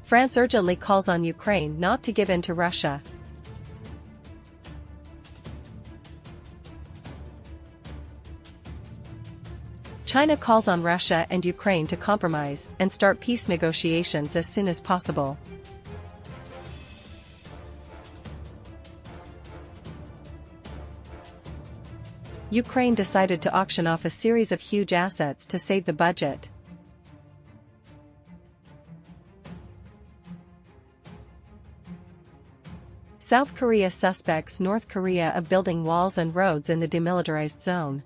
France urgently calls on Ukraine not to give in to Russia. China calls on Russia and Ukraine to compromise and start peace negotiations as soon as possible. Ukraine decided to auction off a series of huge assets to save the budget. South Korea suspects North Korea of building walls and roads in the demilitarized zone.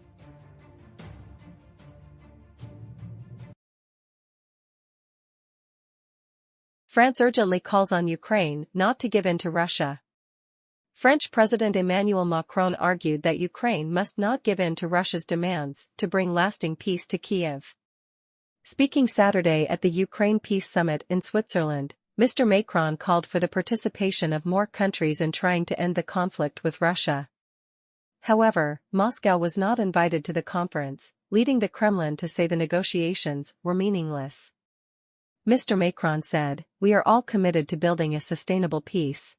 France urgently calls on Ukraine not to give in to Russia. French President Emmanuel Macron argued that Ukraine must not give in to Russia's demands to bring lasting peace to Kiev. Speaking Saturday at the Ukraine Peace Summit in Switzerland, Mr. Macron called for the participation of more countries in trying to end the conflict with Russia. However, Moscow was not invited to the conference, leading the Kremlin to say the negotiations were meaningless. Mr. Macron said, "We are all committed to building a sustainable peace.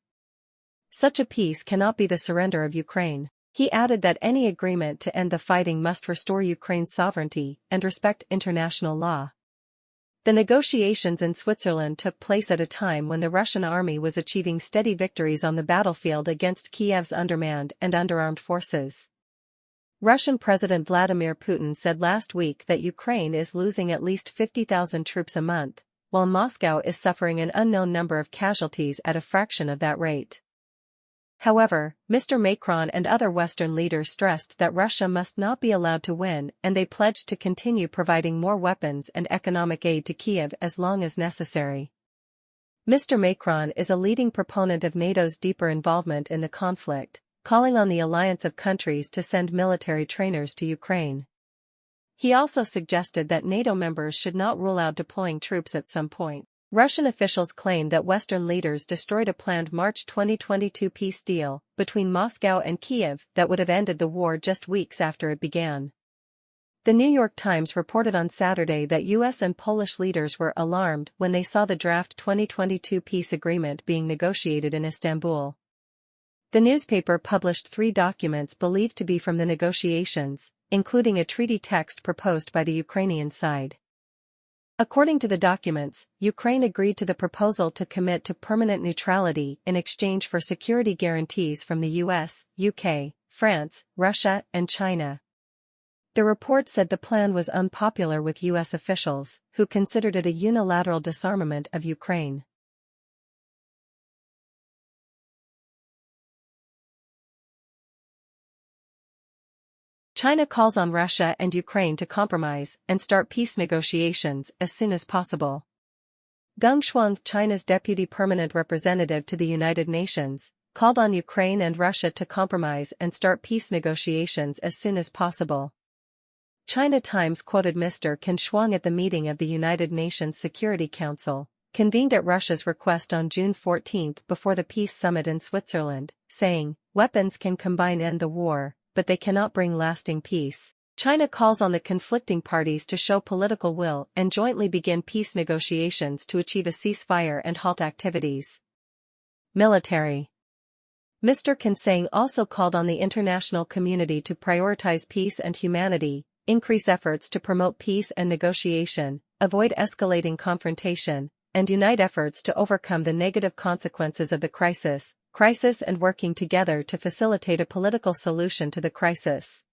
Such a peace cannot be the surrender of Ukraine." He added that any agreement to end the fighting must restore Ukraine's sovereignty and respect international law. The negotiations in Switzerland took place at a time when the Russian army was achieving steady victories on the battlefield against Kiev's undermanned and underarmed forces. Russian President Vladimir Putin said last week that Ukraine is losing at least 50,000 troops a month, while Moscow is suffering an unknown number of casualties at a fraction of that rate. However, Mr. Macron and other Western leaders stressed that Russia must not be allowed to win, and they pledged to continue providing more weapons and economic aid to Kiev as long as necessary. Mr. Macron is a leading proponent of NATO's deeper involvement in the conflict, calling on the alliance of countries to send military trainers to Ukraine. He also suggested that NATO members should not rule out deploying troops at some point. Russian officials claim that Western leaders destroyed a planned March 2022 peace deal between Moscow and Kiev that would have ended the war just weeks after it began. The New York Times reported on Saturday that U.S. and Polish leaders were alarmed when they saw the draft 2022 peace agreement being negotiated in Istanbul. The newspaper published 3 documents believed to be from the negotiations, including a treaty text proposed by the Ukrainian side. According to the documents, Ukraine agreed to the proposal to commit to permanent neutrality in exchange for security guarantees from the US, UK, France, Russia, and China. The report said the plan was unpopular with US officials, who considered it a unilateral disarmament of Ukraine. China calls on Russia and Ukraine to compromise and start peace negotiations as soon as possible. Geng Shuang, China's deputy permanent representative to the United Nations, called on Ukraine and Russia to compromise and start peace negotiations as soon as possible. China Times quoted Mr. Geng Shuang at the meeting of the United Nations Security Council, convened at Russia's request on June 14 before the peace summit in Switzerland, saying, "Weapons can combine and end the war, but they cannot bring lasting peace." China calls on the conflicting parties to show political will and jointly begin peace negotiations to achieve a ceasefire and halt activities. Military. Mr. Geng also called on the international community to prioritize peace and humanity, increase efforts to promote peace and negotiation, avoid escalating confrontation, and unite efforts to overcome the negative consequences of the crisis and working together to facilitate a political solution to the crisis.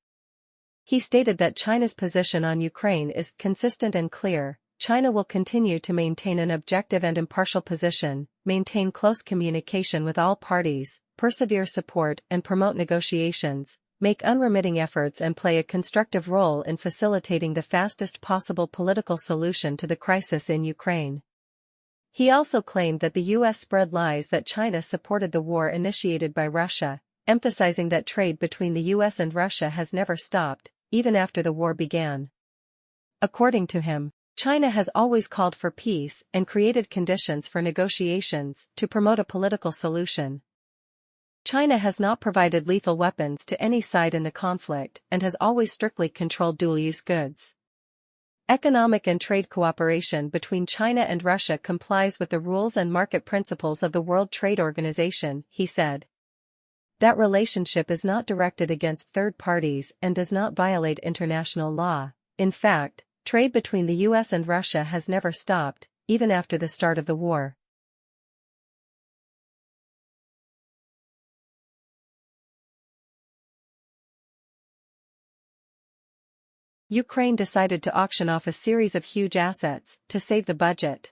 He stated that China's position on Ukraine is consistent and clear. China will continue to maintain an objective and impartial position, maintain close communication with all parties, persevere support and promote negotiations, make unremitting efforts and play a constructive role in facilitating the fastest possible political solution to the crisis in Ukraine. He also claimed that the U.S. spread lies that China supported the war initiated by Russia, emphasizing that trade between the U.S. and Russia has never stopped, even after the war began. According to him, China has always called for peace and created conditions for negotiations to promote a political solution. China has not provided lethal weapons to any side in the conflict and has always strictly controlled dual-use goods. Economic and trade cooperation between China and Russia complies with the rules and market principles of the World Trade Organization, he said. That relationship is not directed against third parties and does not violate international law. In fact, trade between the US and Russia has never stopped, even after the start of the war. Ukraine decided to auction off a series of huge assets to save the budget.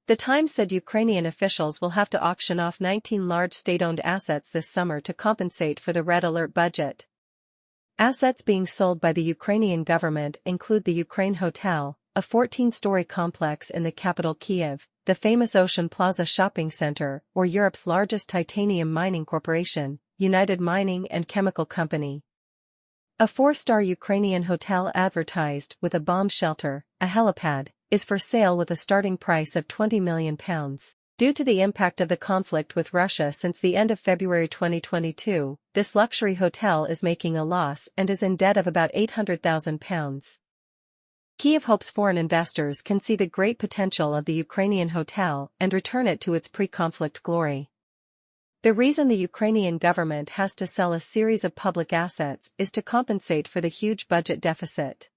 The Times said Ukrainian officials will have to auction off 19 large state-owned assets this summer to compensate for the red alert budget. Assets being sold by the Ukrainian government include the Ukraine Hotel, a 14-story complex in the capital Kiev, the famous Ocean Plaza shopping center, or Europe's largest titanium mining corporation, United Mining and Chemical Company. A 4-star Ukrainian hotel advertised with a bomb shelter, a helipad, is for sale with a starting price of £20 million. Due to the impact of the conflict with Russia since the end of February 2022, this luxury hotel is making a loss and is in debt of about £800,000. Kiev hopes foreign investors can see the great potential of the Ukrainian hotel and return it to its pre-conflict glory. The reason the Ukrainian government has to sell a series of public assets is to compensate for the huge budget deficit.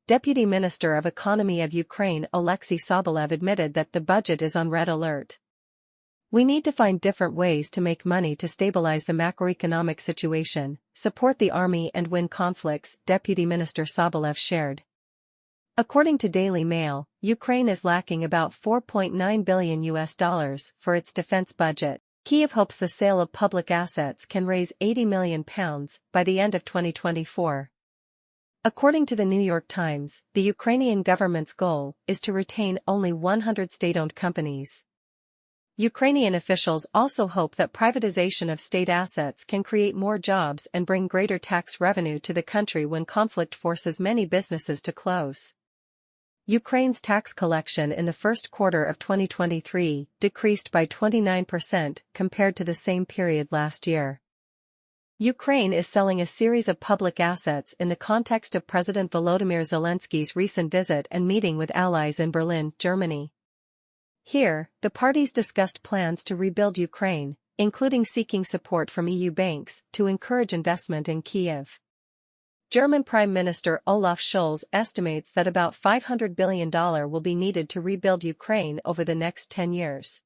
Deputy Minister of Economy of Ukraine Oleksiy Sobolev admitted that the budget is on red alert. We need to find different ways to make money to stabilize the macroeconomic situation, support the army and win conflicts, Deputy Minister Sobolev shared. According to Daily Mail, Ukraine is lacking about $4.9 billion for its defense budget. Kiev hopes the sale of public assets can raise £80 million by the end of 2024. According to the New York Times, the Ukrainian government's goal is to retain only 100 state-owned companies. Ukrainian officials also hope that privatization of state assets can create more jobs and bring greater tax revenue to the country when conflict forces many businesses to close. Ukraine's tax collection in the first quarter of 2023 decreased by 29% compared to the same period last year. Ukraine is selling a series of public assets in the context of President Volodymyr Zelensky's recent visit and meeting with allies in Berlin, Germany. Here, the parties discussed plans to rebuild Ukraine, including seeking support from EU banks to encourage investment in Kiev. German Prime Minister Olaf Scholz estimates that about $500 billion will be needed to rebuild Ukraine over the next 10 years.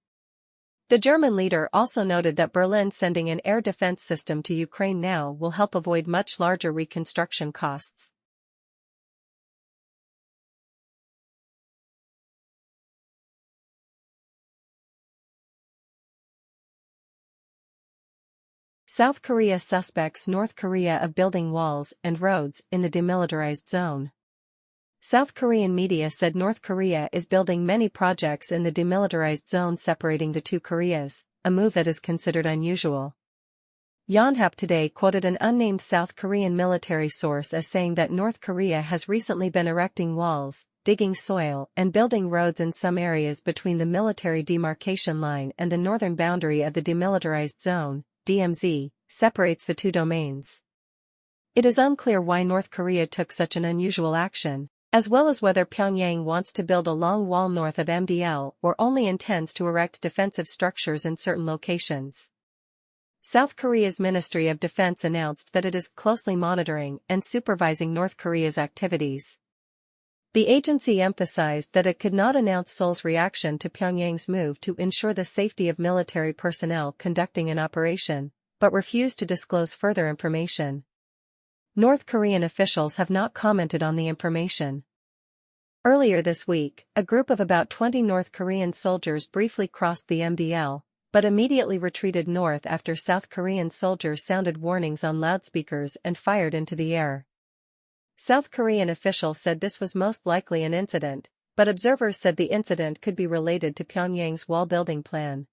The German leader also noted that Berlin sending an air defense system to Ukraine now will help avoid much larger reconstruction costs. South Korea suspects North Korea of building walls and roads in the demilitarized zone. South Korean media said North Korea is building many projects in the demilitarized zone separating the two Koreas, a move that is considered unusual. Yonhap today quoted an unnamed South Korean military source as saying that North Korea has recently been erecting walls, digging soil, and building roads in some areas between the military demarcation line and the northern boundary of the demilitarized zone, DMZ, separates the two domains. It is unclear why North Korea took such an unusual action, as well as whether Pyongyang wants to build a long wall north of MDL or only intends to erect defensive structures in certain locations. South Korea's Ministry of Defense announced that it is closely monitoring and supervising North Korea's activities. The agency emphasized that it could not announce Seoul's reaction to Pyongyang's move to ensure the safety of military personnel conducting an operation, but refused to disclose further information. North Korean officials have not commented on the information. Earlier this week, a group of about 20 North Korean soldiers briefly crossed the MDL, but immediately retreated north after South Korean soldiers sounded warnings on loudspeakers and fired into the air. South Korean officials said this was most likely an incident, but observers said the incident could be related to Pyongyang's wall-building plan.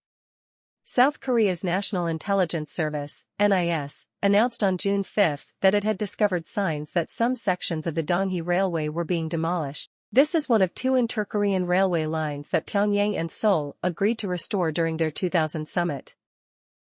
South Korea's National Intelligence Service, NIS, announced on June 5 that it had discovered signs that some sections of the Donghae Railway were being demolished. This is one of two inter-Korean railway lines that Pyongyang and Seoul agreed to restore during their 2000 summit.